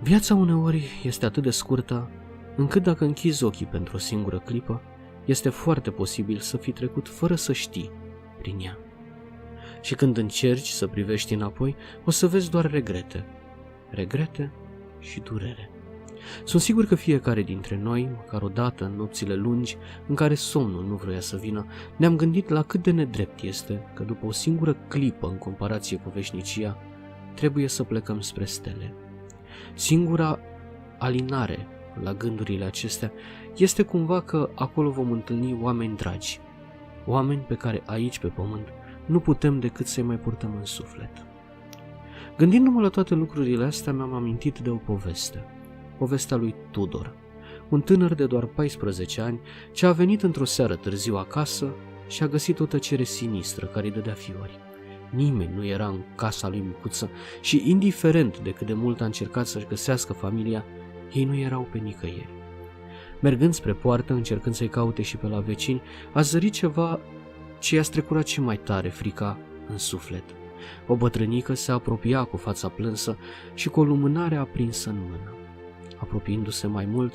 Viața uneori este atât de scurtă, încât dacă închizi ochii pentru o singură clipă, este foarte posibil să fi trecut fără să știi prin ea. Și când încerci să privești înapoi, o să vezi doar regrete și durere. Sunt sigur că fiecare dintre noi, măcar o dată în nopțile lungi în care somnul nu vroia să vină, ne-am gândit la cât de nedrept este că după o singură clipă în comparație cu veșnicia, trebuie să plecăm spre stele. Singura alinare la gândurile acestea este cumva că acolo vom întâlni oameni dragi, oameni pe care aici pe pământ nu putem decât să-i mai purtăm în suflet. Gândindu-mă la toate lucrurile astea, mi-am amintit de o poveste. Povestea lui Tudor, un tânăr de doar 14 ani ce a venit într-o seară târziu acasă și a găsit o tăcere sinistră care îi dădea fiori. Nimeni nu era în casa lui micuță și, indiferent de cât de mult a încercat să-și găsească familia, ei nu erau pe nicăieri. Mergând spre poartă, încercând să-i caute și pe la vecini, a zărit ceva ce i-a strecurat și mai tare frica în suflet. O bătrânică se apropia cu fața plânsă și cu o lumânare aprinsă în mână. Apropiindu-se mai mult,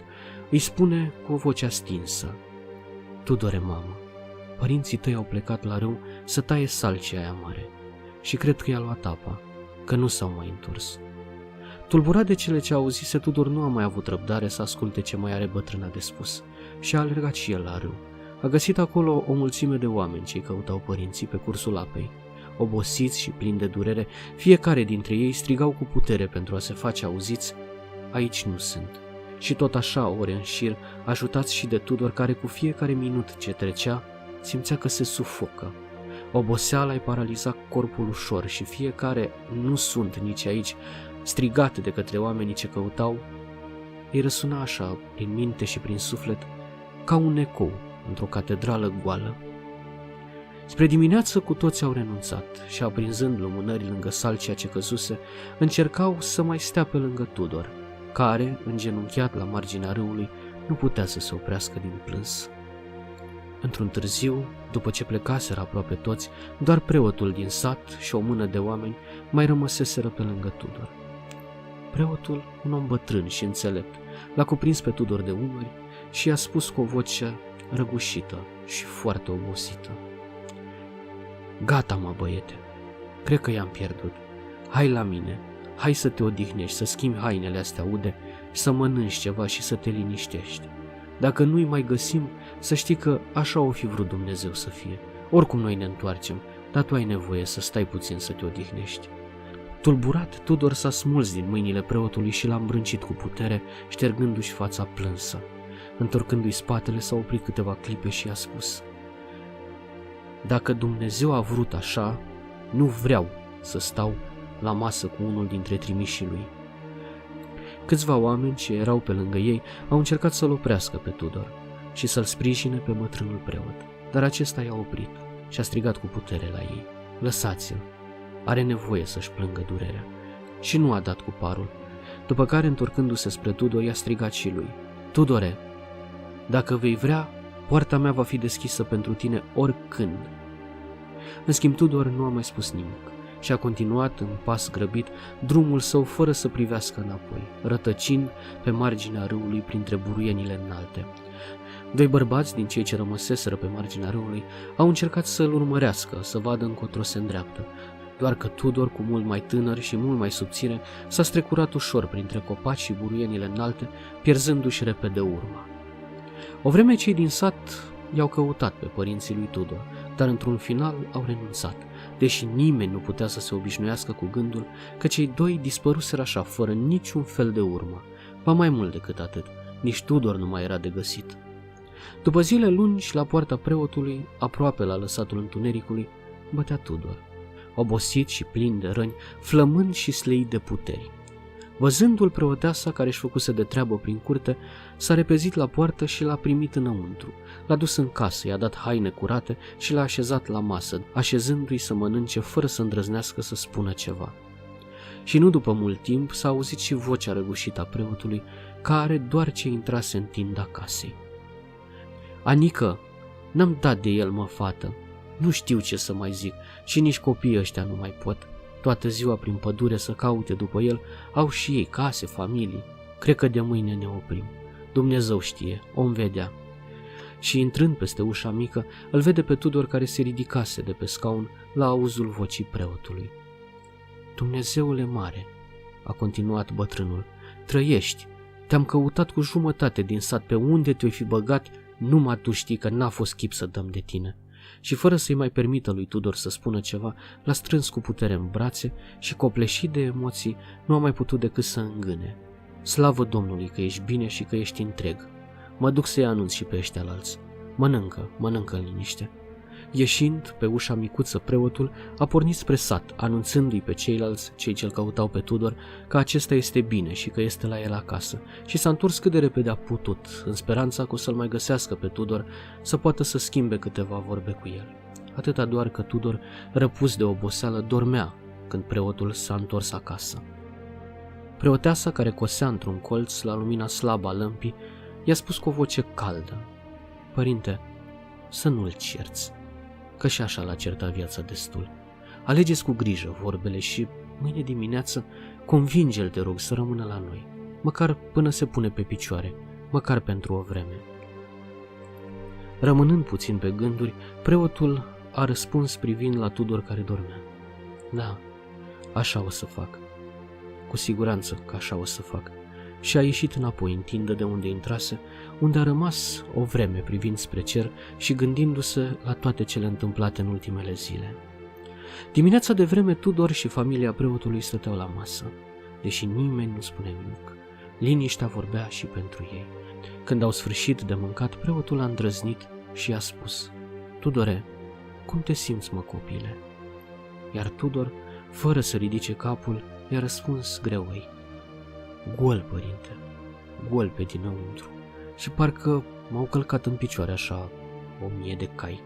îi spune cu o voce stinsă: "Tudore, mamă, părinții tăi au plecat la râu să taie salcia aia mare și cred că i-a luat apa, că nu s-au mai întors." Tulburat de cele ce auzise, Tudor nu a mai avut răbdare să asculte ce mai are bătrâna de spus și a alergat și el la râu. A găsit acolo o mulțime de oameni ce-i căutau părinții pe cursul apei. Obosiți și plini de durere, fiecare dintre ei strigau cu putere pentru a se face auziți: "Aici nu sunt." Și tot așa, ore în șir, ajutați și de Tudor, care cu fiecare minut ce trecea simțea că se sufocă. Oboseala îi paraliza corpul ușor și fiecare "nu sunt nici aici" strigat de către oamenii ce căutau, îi răsuna așa, prin minte și prin suflet, ca un ecou într-o catedrală goală. Spre dimineață cu toți au renunțat și, aprinzând lumânări lângă salcia ce căzuse, încercau să mai stea pe lângă Tudor, care, îngenunchiat la marginea râului, nu putea să se oprească din plâns. Într-un târziu, după ce plecaseră aproape toți, doar preotul din sat și o mână de oameni mai rămăseseră pe lângă Tudor. Preotul, un om bătrân și înțelept, l-a cuprins pe Tudor de umări și i-a spus cu o voce răgușită și foarte obosită: "Gata, mă, băiete, cred că i-am pierdut. Hai la mine, hai să te odihnești, să schimbi hainele astea ude, să mănânci ceva și să te liniștești. Dacă nu-i mai găsim, să știi că așa o fi vrut Dumnezeu să fie. Oricum noi ne întoarcem, dar tu ai nevoie să stai puțin să te odihnești." Tulburat, Tudor s-a smuls din mâinile preotului și l-a îmbrâncit cu putere, ștergându-și fața plânsă. Întorcându-i spatele, s-a oprit câteva clipe și i-a spus: "Dacă Dumnezeu a vrut așa, nu vreau să stau la masă cu unul dintre trimișii lui." Câțiva oameni ce erau pe lângă ei au încercat să-l oprească pe Tudor și să-l sprijine pe bătrânul preot, dar acesta i-a oprit și a strigat cu putere la ei: "Lăsați-l, are nevoie să-și plângă durerea." Și nu a dat cu parul, după care, întorcându-se spre Tudor, i-a strigat și lui: "Tudore, dacă vei vrea, poarta mea va fi deschisă pentru tine oricând." În schimb, Tudor nu a mai spus nimic și a continuat în pas grăbit drumul său fără să privească înapoi, rătăcind pe marginea râului printre buruienile înalte. Doi bărbați din cei ce rămăseseră pe marginea râului au încercat să-l urmărească, să vadă încotro se îndreaptă, doar că Tudor, cu mult mai tânăr și mult mai subțire, s-a strecurat ușor printre copaci și buruienile înalte, pierzându-și repede urma. O vreme cei din sat i-au căutat pe părinții lui Tudor, dar într-un final au renunțat, deși nimeni nu putea să se obișnuiască cu gândul că cei doi dispăruseră așa, fără niciun fel de urmă. Ba mai mult decât atât, nici Tudor nu mai era de găsit. După zile lungi, la poarta preotului, aproape la lăsatul întunericului, bătea Tudor, obosit și plin de răni, flămând și sleit de puteri. Văzându-l, preoteasa, care își făcuse de treabă prin curte, s-a repezit la poartă și l-a primit înăuntru. L-a dus în casă, i-a dat haine curate și l-a așezat la masă, așezându-i să mănânce fără să îndrăznească să spună ceva. Și nu după mult timp s-a auzit și vocea răgușită a preotului, care doar ce intrase în tinda casei: "Anică, n-am dat de el, mă, fată. Nu știu ce să mai zic și nici copiii ăștia nu mai pot. toată ziua prin pădure să caute după el, au și ei case, familii. Cred că de mâine ne oprim. Dumnezeu știe, om vedea. Și intrând peste ușa mică, îl vede pe Tudor care se ridicase de pe scaun la auzul vocii preotului. Dumnezeule mare, a continuat bătrânul, trăiești, te-am căutat cu jumătate din sat, pe unde te-ai fi băgat, numai tu știi că n-a fost chip să dăm de tine. Și fără să-i mai permită lui Tudor să spună ceva, l-a strâns cu putere în brațe și, copleșit de emoții, nu a mai putut decât să îngâne. Slavă Domnului că ești bine și că ești întreg. Mă duc să-i anunț și pe ăștia-lalți. Mănâncă în liniște. Ieșind pe ușa micuță, preotul a pornit spre sat, anunțându-i pe ceilalți, cei ce-l căutau pe Tudor, că acesta este bine și că este la el acasă, și s-a întors cât de repede a putut, în speranța că o să-l mai găsească pe Tudor, să poată să schimbe câteva vorbe cu el. Atâta doar că Tudor, răpus de oboseală, dormea când preotul s-a întors acasă. Preoteasa, care cosea într-un colț la lumina slabă a lămpii, i-a spus cu o voce caldă: Părinte, să nu-l cerți, că și așa l-a certat viața destul. Alegeți cu grijă vorbele și mâine dimineață convinge-l, te rog, să rămână la noi, măcar până se pune pe picioare, măcar pentru o vreme. Rămânând puțin pe gânduri, preotul a răspuns privind la Tudor care dormea: Da, așa o să fac. Cu siguranță că așa o să fac. Și a ieșit înapoi în tindă de unde intrase, unde a rămas o vreme privind spre cer și gândindu-se la toate cele întâmplate în ultimele zile. Dimineața de vreme, Tudor și familia preotului stăteau la masă, deși nimeni nu spune nimic. Liniștea vorbea și pentru ei. Când au sfârșit de mâncat, preotul a îndrăznit și i-a spus: Tudore, cum te simți, mă, copile? Iar Tudor, fără să ridice capul, i-a răspuns greoi: Gol, părinte, gol pe dinăuntru, și parcă m-au călcat în picioare așa 1000 de cai.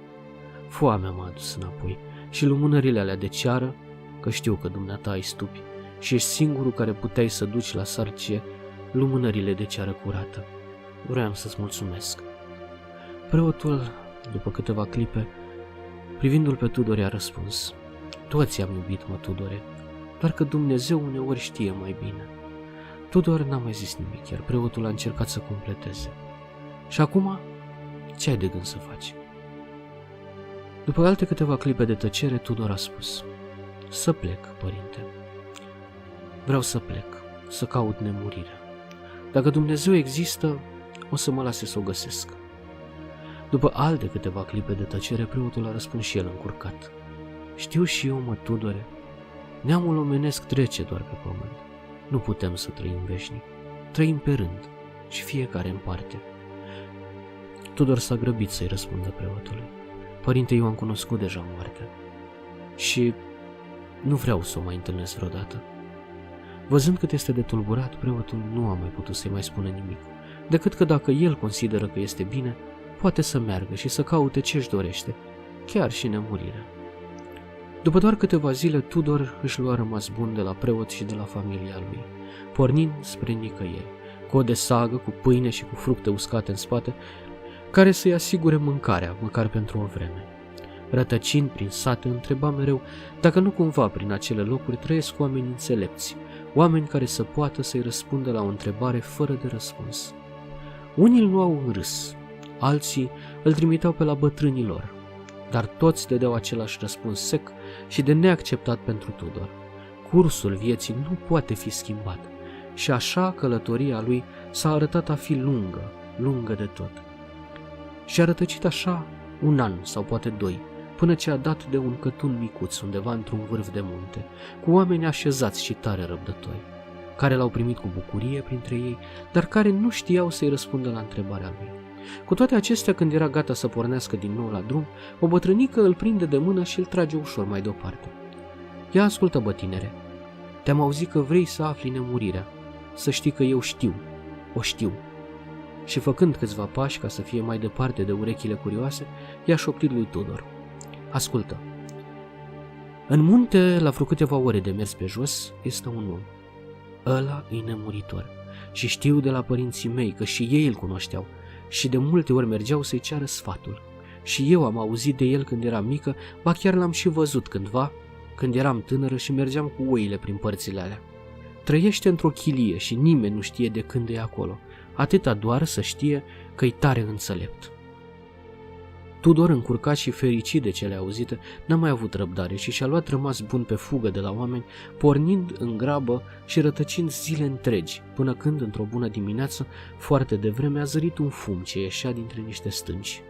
Foamea m-a adus înapoi și lumânările alea de ceară, că știu că dumneata ai stupi și ești singurul care puteai să duci la sarcie lumânările de ceară curată. Vreau să-ți mulțumesc. Preotul, după câteva clipe, privindu-l pe Tudor, i-a răspuns: Toți am iubit, mă, Tudore, doar că Dumnezeu uneori știe mai bine. Tudor n-a mai zis nimic, iar preotul a încercat să completeze: Și acum, ce ai de gând să faci? După alte câteva clipe de tăcere, Tudor a spus: Să plec, părinte. Vreau să plec, să caut nemurirea. Dacă Dumnezeu există, o să mă lase să o găsesc. După alte câteva clipe de tăcere, preotul a răspuns și el încurcat: Știu și eu, mă, Tudore, neamul omenesc trece doar pe pământ. Nu putem să trăim veșnic. Trăim pe rând și fiecare în parte. Tudor s-a grăbit să-i răspundă preotului: Părinte, eu am cunoscut deja moartea și nu vreau să o mai întâlnesc vreodată. Văzând cât este de tulburat, preotul nu a mai putut să-i mai spună nimic, decât că dacă el consideră că este bine, poate să meargă și să caute ce-și dorește, chiar și nemurirea. După doar câteva zile, Tudor își lua rămas bun de la preot și de la familia lui, pornind spre nicăieri, cu o desagă, cu pâine și cu fructe uscate în spate, care să-i asigure mâncarea, măcar pentru o vreme. Rătăcind prin sate, întreba mereu dacă nu cumva prin acele locuri trăiesc oameni înțelepți, oameni care să poată să-i răspundă la o întrebare fără de răspuns. Unii îl luau în râs, alții îl trimiteau pe la bătrânii lor, dar toți dădeau același răspuns sec și de neacceptat pentru Tudor: cursul vieții nu poate fi schimbat, și așa călătoria lui s-a arătat a fi lungă de tot. Și a rătăcit așa 1 an sau poate 2, până ce a dat de un cătun micuț undeva într-un vârf de munte, cu oameni așezați și tare răbdători, care l-au primit cu bucurie printre ei, dar care nu știau să-i răspundă la întrebarea lui. Cu toate acestea, când era gata să pornească din nou la drum, o bătrânică îl prinde de mână și îl trage ușor mai departe. Ia ascultă, bă, tinere, te-am auzit că vrei să afli nemurirea. Să știi că eu o știu. Și făcând câțiva pași ca să fie mai departe de urechile curioase, i-a șoptit lui Tudor: Ascultă, în munte, la vreo câteva ore de mers pe jos, este un om. Ăla e nemuritor și știu de la părinții mei că și ei îl cunoșteau și de multe ori mergeau să-i ceară sfatul. Și eu am auzit de el când era mică, ba chiar l-am și văzut cândva, când eram tânără și mergeam cu oile prin părțile alea. Trăiește într-o chilie și nimeni nu știe de când e acolo, atâta doar să știe că-i tare înțelept. Tudor, încurcat și fericit de cele auzite, n-a mai avut răbdare și și-a luat rămas bun pe fugă de la oameni, pornind în grabă și rătăcind zile întregi, până când, într-o bună dimineață, foarte devreme, a zărit un fum ce ieșea dintre niște stânci.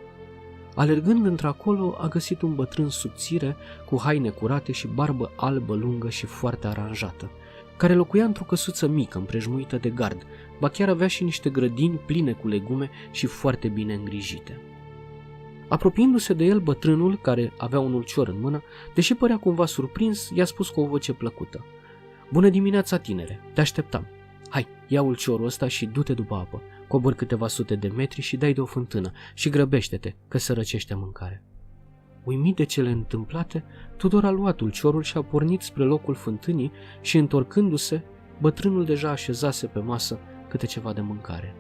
Alergând într-acolo, a găsit un bătrân subțire, cu haine curate și barbă albă lungă și foarte aranjată, care locuia într-o căsuță mică împrejmuită de gard, ba chiar avea și niște grădini pline cu legume și foarte bine îngrijite. Apropiindu-se de el, bătrânul, care avea un ulcior în mână, deși părea cumva surprins, i-a spus cu o voce plăcută: "Bună dimineața, tinere, te așteptam. Hai, ia ulciorul ăsta și du-te după apă, cobori câteva sute de metri și dai de o fântână și grăbește-te, că se răcește mâncare." Uimit de cele întâmplate, Tudor a luat ulciorul și a pornit spre locul fântânii și, întorcându-se, bătrânul deja așezase pe masă câte ceva de mâncare.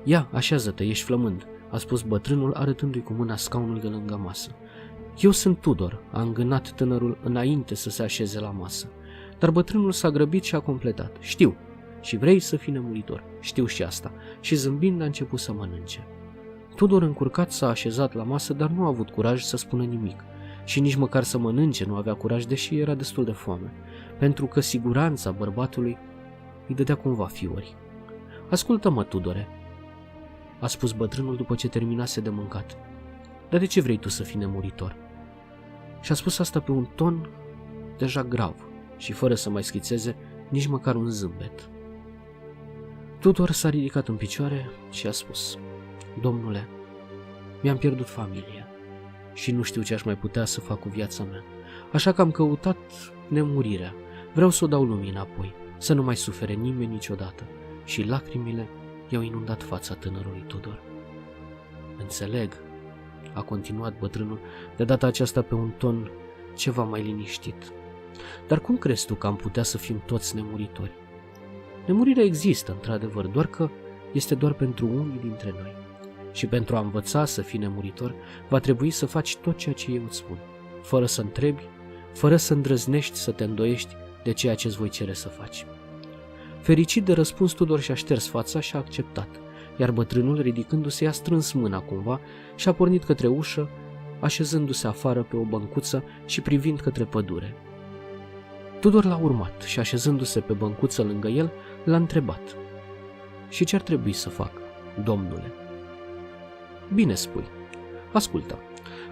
"Ia, așează-te, ești flămând," a spus bătrânul, arătându-i cu mâna scaunul de lângă masă. "Eu sunt Tudor," a îngânat tânărul înainte să se așeze la masă. Dar bătrânul s-a grăbit și a completat: "Știu, și vrei să fii nemuritor, știu și asta," și zâmbind a început să mănânce. Tudor, încurcat, s-a așezat la masă, dar nu a avut curaj să spună nimic și nici măcar să mănânce nu avea curaj, deși era destul de foame, pentru că siguranța bărbatului îi dădea cumva fiori. "Ascultă-mă, Tudore," a spus bătrânul după ce terminase de mâncat. "Dar de ce vrei tu să fii nemuritor?" Și a spus asta pe un ton deja grav și fără să mai schițeze nici măcar un zâmbet. Tudor s-a ridicat în picioare și a spus: "Domnule, mi-am pierdut familia și nu știu ce aș mai putea să fac cu viața mea, așa că am căutat nemurirea. Vreau să o dau lumii înapoi, să nu mai sufere nimeni niciodată." Și lacrimile i-au inundat fața tânărului Tudor. "Înțeleg," a continuat bătrânul, de data aceasta pe un ton ceva mai liniștit. "Dar cum crezi tu că am putea să fim toți nemuritori? Nemurirea există, într-adevăr, doar că este doar pentru unii dintre noi. Și pentru a învăța să fii nemuritor, va trebui să faci tot ceea ce eu îți spun, fără să întrebi, fără să îndrăznești să te îndoiești de ceea ce îți voi cere să faci." Fericit de răspuns, Tudor și-a șters fața și a acceptat, iar bătrânul, ridicându-se, i-a strâns mâna cumva și a pornit către ușă, așezându-se afară pe o băncuță și privind către pădure. Tudor l-a urmat și, așezându-se pe băncuță lângă el, l-a întrebat: "Și ce ar trebui să fac, domnule?" "Bine spui. Ascultă,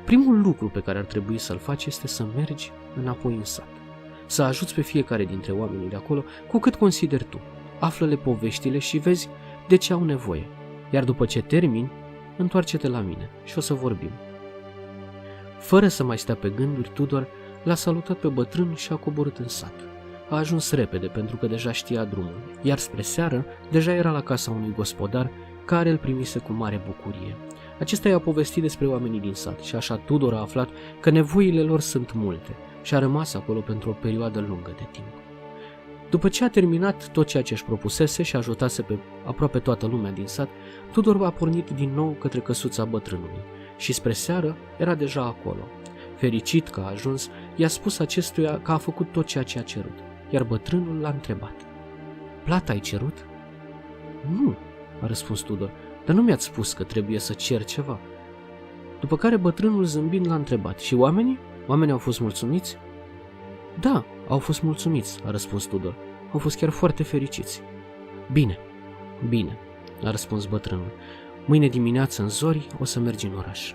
primul lucru pe care ar trebui să-l faci este să mergi înapoi în sat, să ajuți pe fiecare dintre oamenii de acolo cu cât consideri tu, află-le poveștile și vezi de ce au nevoie, iar după ce termini, întoarce-te la mine și o să vorbim." Fără să mai stea pe gânduri, Tudor l-a salutat pe bătrân și a coborât în sat. A ajuns repede pentru că deja știa drumul, iar spre seară deja era la casa unui gospodar care îl primise cu mare bucurie. Acesta i-a povestit despre oamenii din sat și așa Tudor a aflat că nevoile lor sunt multe și a rămas acolo pentru o perioadă lungă de timp. După ce a terminat tot ceea ce își propusese și ajutase pe aproape toată lumea din sat, Tudor a pornit din nou către căsuța bătrânului și spre seară era deja acolo. Fericit că a ajuns, i-a spus acestuia că a făcut tot ceea ce a cerut, iar bătrânul l-a întrebat: "Plata ai cerut?" "Nu," a răspuns Tudor, "dar nu mi-ați spus că trebuie să cer ceva." După care bătrânul, zâmbind, l-a întrebat: "Și oamenii? Oamenii au fost mulțumiți?" "Da, au fost mulțumiți," a răspuns Tudor. "Au fost chiar foarte fericiți." Bine, a răspuns bătrânul. "Mâine dimineață în zori o să mergi în oraș.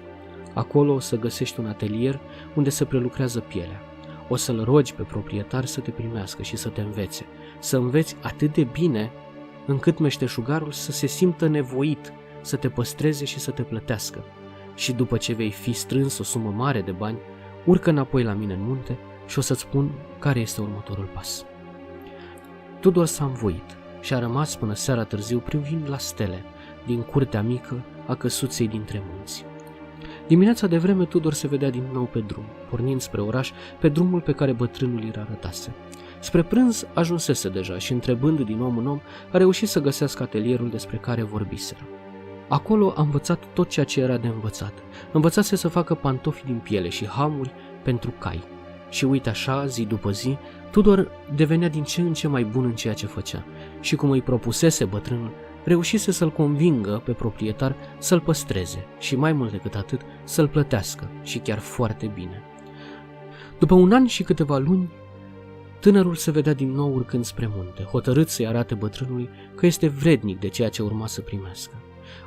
Acolo o să găsești un atelier unde se prelucrează pielea. O să-l rogi pe proprietar să te primească și să te învețe. Să înveți atât de bine încât meșteșugarul să se simtă nevoit să te păstreze și să te plătească. Și după ce vei fi strâns o sumă mare de bani, urcă înapoi la mine în munte și o să-ți spun care este următorul pas." Tudor s-a învoit și a rămas până seara târziu privind la stele din curtea mică a căsuței dintre munți. Dimineața de vreme Tudor se vedea din nou pe drum, pornind spre oraș pe drumul pe care bătrânul îl arătase. Spre prânz ajunsese deja și, întrebând din om în om, a reușit să găsească atelierul despre care vorbiseră. Acolo a învățat tot ceea ce era de învățat. Învățase să facă pantofi din piele și hamuri pentru cai Și uite așa, zi după zi, Tudor devenea din ce în ce mai bun în ceea ce făcea și cum îi propusese bătrânul, reușise să-l convingă pe proprietar să-l păstreze și mai mult decât atât să-l plătească și chiar foarte bine. După un an și câteva luni, tânărul se vedea din nou urcând spre munte, hotărât să-i arate bătrânului că este vrednic de ceea ce urma să primească.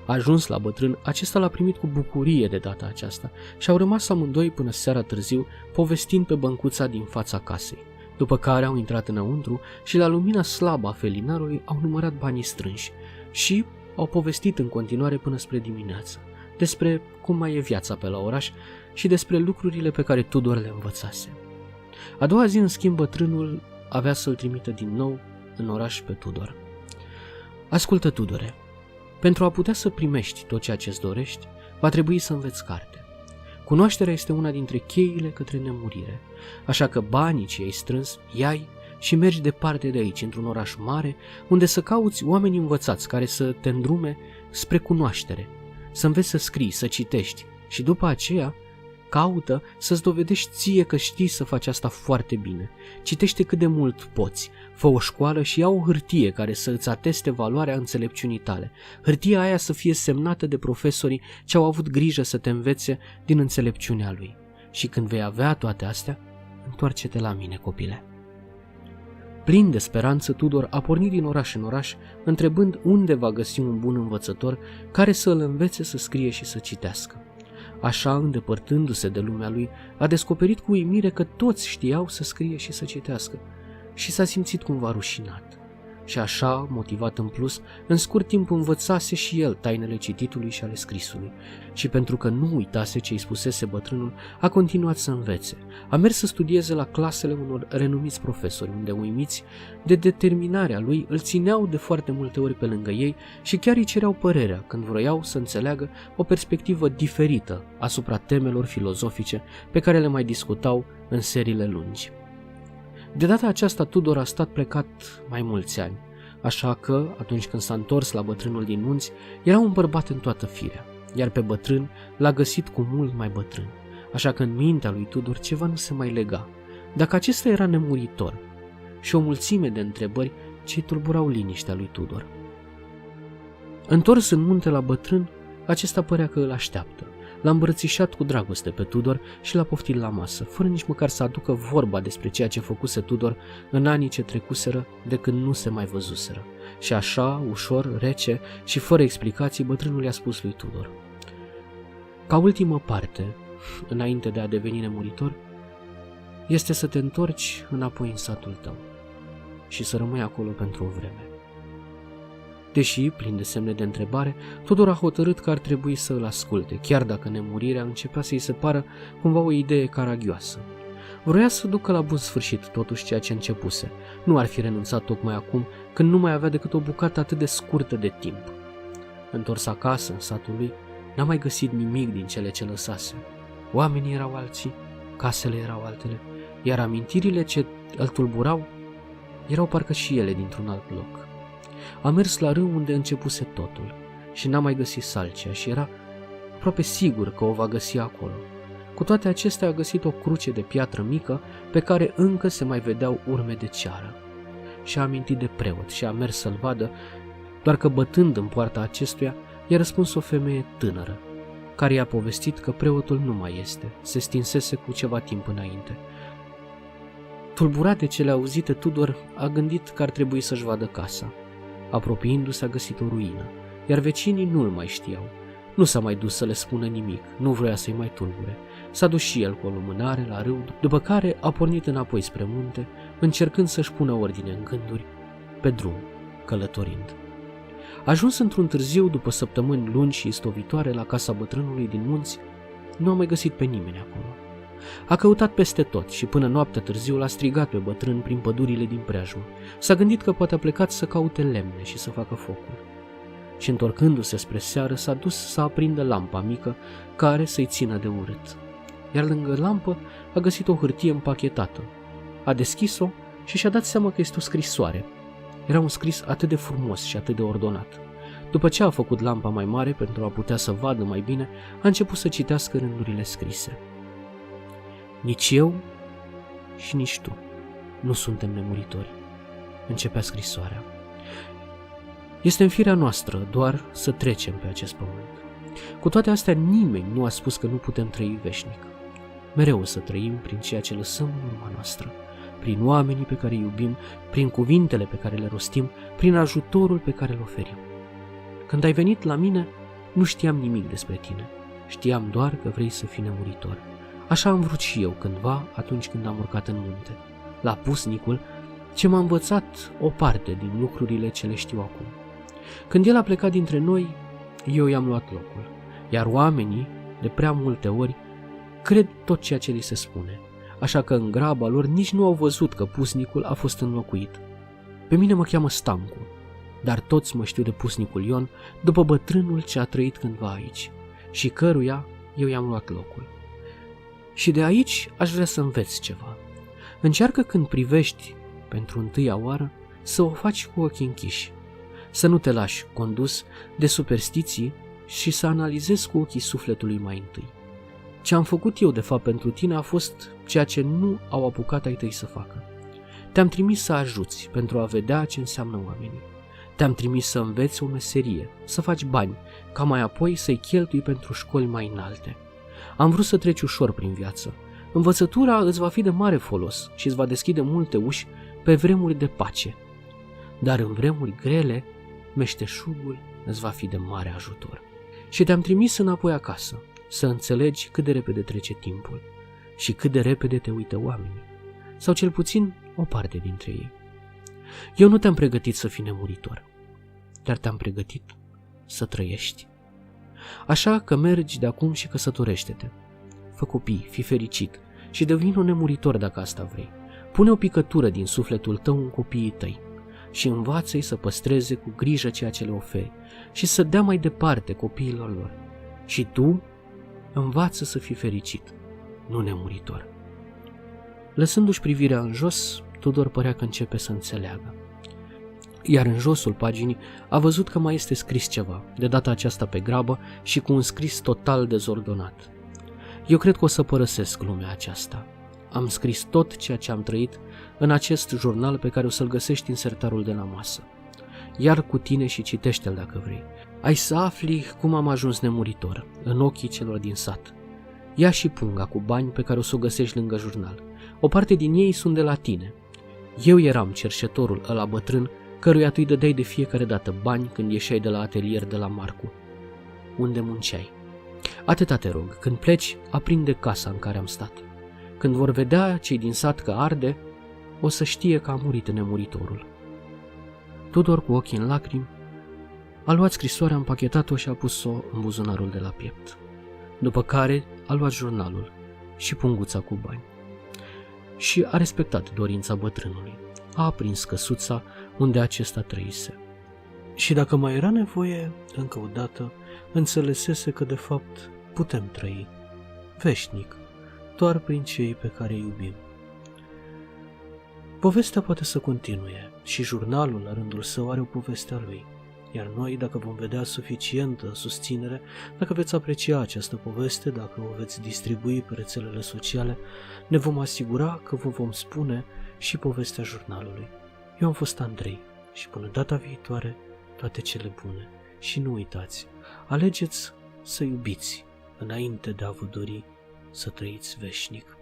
Ajuns la bătrân, acesta l-a primit cu bucurie de data aceasta și au rămas amândoi până seara târziu, povestind pe băncuța din fața casei, după care au intrat înăuntru și la lumina slabă a felinarului au numărat banii strânși și au povestit în continuare până spre dimineață, despre cum mai e viața pe la oraș și despre lucrurile pe care Tudor le învățase. A doua zi, în schimb, bătrânul avea să-l trimită din nou în oraș pe Tudor. Ascultă, Tudore, pentru a putea să primești tot ceea ce-ți dorești, va trebui să înveți carte. Cunoașterea este una dintre cheile către nemurire, așa că banii ce ai strâns, ia-i și mergi departe de aici, într-un oraș mare, unde să cauți oameni învățați care să te îndrume spre cunoaștere, să înveți să scrii, să citești și după aceea caută să-ți dovedești ție că știi să faci asta foarte bine. Citește cât de mult poți, fă o școală și ia o hârtie care să îți ateste valoarea înțelepciunii tale. Hârtia aia să fie semnată de profesorii ce au avut grijă să te învețe din înțelepciunea lui. Și când vei avea toate astea, întoarce-te la mine, copile. Plin de speranță, Tudor a pornit din oraș în oraș, întrebând unde va găsi un bun învățător care să îl învețe să scrie și să citească. Așa, îndepărtându-se de lumea lui, a descoperit cu uimire că toți știau să scrie și să citească și s-a simțit cumva rușinat. Și așa, motivat în plus, în scurt timp învățase și el tainele cititului și ale scrisului. Și pentru că nu uitase ce îi spusese bătrânul, a continuat să învețe. A mers să studieze la clasele unor renumiți profesori, unde, uimiți de determinarea lui, îl țineau de foarte multe ori pe lângă ei și chiar îi cereau părerea când vroiau să înțeleagă o perspectivă diferită asupra temelor filozofice pe care le mai discutau în seriile lungi. De data aceasta, Tudor a stat plecat mai mulți ani, așa că, atunci când s-a întors la bătrânul din munți, era un bărbat în toată firea, iar pe bătrân l-a găsit cu mult mai bătrân, așa că în mintea lui Tudor ceva nu se mai lega, dacă acesta era nemuritor, și o mulțime de întrebări ce tulburau liniștea lui Tudor. Întors în munte la bătrân, acesta părea că îl așteaptă. L-a îmbrățișat cu dragoste pe Tudor și l-a poftit la masă, fără nici măcar să aducă vorba despre ceea ce făcuse Tudor în anii ce trecuseră de când nu se mai văzuseră. Și așa, ușor, rece și fără explicații, bătrânul i-a spus lui Tudor: ca ultimă parte, înainte de a deveni nemuritor, este să te întorci înapoi în satul tău și să rămâi acolo pentru o vreme. Deși, plin de semne de întrebare, Tudor a hotărât că ar trebui să îl asculte, chiar dacă nemurirea începea să-i se pară cumva o idee caragioasă. Vroia să ducă la bun sfârșit totuși ceea ce începuse. Nu ar fi renunțat tocmai acum, când nu mai avea decât o bucată atât de scurtă de timp. Întors acasă, în satul lui, n-a mai găsit nimic din cele ce lăsase. Oamenii erau alții, casele erau altele, iar amintirile ce îl tulburau erau parcă și ele dintr-un alt loc. A mers la râu unde începuse totul și n-a mai găsit salcea și era aproape sigur că o va găsi acolo. Cu toate acestea a găsit o cruce de piatră mică pe care încă se mai vedeau urme de ceară. Și-a amintit de preot și a mers să-l vadă, doar că bătând în poarta acestuia i-a răspuns o femeie tânără, care i-a povestit că preotul nu mai este, se stinsese cu ceva timp înainte. Tulburat de cele auzite, Tudor a gândit că ar trebui să-și vadă casa. Apropiindu-se, a găsit o ruină, iar vecinii nu-l mai știau. Nu s-a mai dus să le spună nimic, nu vroia să-i mai tulbure. S-a dus și el cu o lumânare la râu, după care a pornit înapoi spre munte, încercând să-și pună ordine în gânduri, pe drum, călătorind. Ajuns într-un târziu, după săptămâni lungi și istovitoare la casa bătrânului din munți, nu a mai găsit pe nimeni acolo. A căutat peste tot și până noaptea târziu l-a strigat pe bătrân prin pădurile din preajmă. S-a gândit că poate a plecat să caute lemne și să facă focul. Și întorcându-se spre seară, s-a dus să aprindă lampa mică care să-i țină de urât. Iar lângă lampă a găsit o hârtie împachetată. A deschis-o și și-a dat seama că este o scrisoare. Era un scris atât de frumos și atât de ordonat. După ce a făcut lampa mai mare pentru a putea să vadă mai bine, a început să citească rândurile scrise. Nici eu, și nici tu nu suntem nemuritori, începea scrisoarea. Este în firea noastră doar să trecem pe acest pământ. Cu toate astea, nimeni nu a spus că nu putem trăi veșnic. Mereu să trăim prin ceea ce lăsăm în urma noastră, prin oamenii pe care îi iubim, prin cuvintele pe care le rostim, prin ajutorul pe care îl oferim. Când ai venit la mine, nu știam nimic despre tine. Știam doar că vrei să fii nemuritor. Așa am vrut și eu cândva, atunci când am urcat în munte, la pusnicul, ce m-a învățat o parte din lucrurile ce le știu acum. Când el a plecat dintre noi, eu i-am luat locul, iar oamenii, de prea multe ori, cred tot ceea ce li se spune, așa că în graba lor nici nu au văzut că pusnicul a fost înlocuit. Pe mine mă cheamă Stancu, dar toți mă știu de pusnicul Ion după bătrânul ce a trăit cândva aici și căruia eu i-am luat locul. Și de aici aș vrea să înveți ceva. Încearcă când privești pentru întâia oară să o faci cu ochii închiși, să nu te lași condus de superstiții și să analizezi cu ochii sufletului mai întâi. Ce am făcut eu de fapt pentru tine a fost ceea ce nu au apucat ai tăi să facă. Te-am trimis să ajuți pentru a vedea ce înseamnă oamenii. Te-am trimis să înveți o meserie, să faci bani, ca mai apoi să-i cheltui pentru școli mai înalte. Am vrut să treci ușor prin viață. Învățătura îți va fi de mare folos și îți va deschide multe uși pe vremuri de pace. Dar în vremuri grele, meșteșugul îți va fi de mare ajutor. Și te-am trimis înapoi acasă, să înțelegi cât de repede trece timpul și cât de repede te uită oamenii, sau cel puțin o parte dintre ei. Eu nu te-am pregătit să fii nemuritor, dar te-am pregătit să trăiești. Așa că mergi de acum și căsătorește-te. Fă copii, fii fericit și devine un nemuritor dacă asta vrei. Pune o picătură din sufletul tău în copiii tăi și învață-i să păstreze cu grijă ceea ce le oferi și să dea mai departe copiilor lor. Și tu învață să fii fericit, nu nemuritor. Lăsându-și privirea în jos, Tudor părea că începe să înțeleagă. Iar în josul paginii a văzut că mai este scris ceva, de data aceasta pe grabă și cu un scris total dezordonat. Eu cred că o să părăsesc lumea aceasta. Am scris tot ceea ce am trăit în acest jurnal pe care o să-l găsești în sertarul de la masă. Iar cu tine și citește-l dacă vrei. Ai să afli cum am ajuns nemuritor în ochii celor din sat. Ia și punga cu bani pe care o să o găsești lângă jurnal. O parte din ei sunt de la tine. Eu eram cerșetorul ăla bătrân căruia tu-i dădeai de fiecare dată bani când ieșeai de la atelier de la Marcu, unde munceai. Atâta te rog, când pleci, aprinde casa în care am stat. Când vor vedea cei din sat că arde, o să știe că a murit nemuritorul. Tudor, cu ochii în lacrimi, a luat scrisoarea, a împachetat-o și a pus-o în buzunarul de la piept. După care a luat jurnalul și punguța cu bani. Și a respectat dorința bătrânului. A aprins căsuța unde acesta trăise. Și dacă mai era nevoie, încă o dată, înțelesese că de fapt putem trăi veșnic, doar prin cei pe care îi iubim. Povestea poate să continue și jurnalul, la rândul său, are o poveste a lui. Iar noi, dacă vom vedea suficientă susținere, dacă veți aprecia această poveste, dacă o veți distribui pe rețelele sociale, ne vom asigura că vă vom spune și povestea jurnalului. Eu am fost Andrei și până data viitoare, toate cele bune. Și nu uitați, alegeți să iubiți înainte de a vă dori să trăiți veșnic.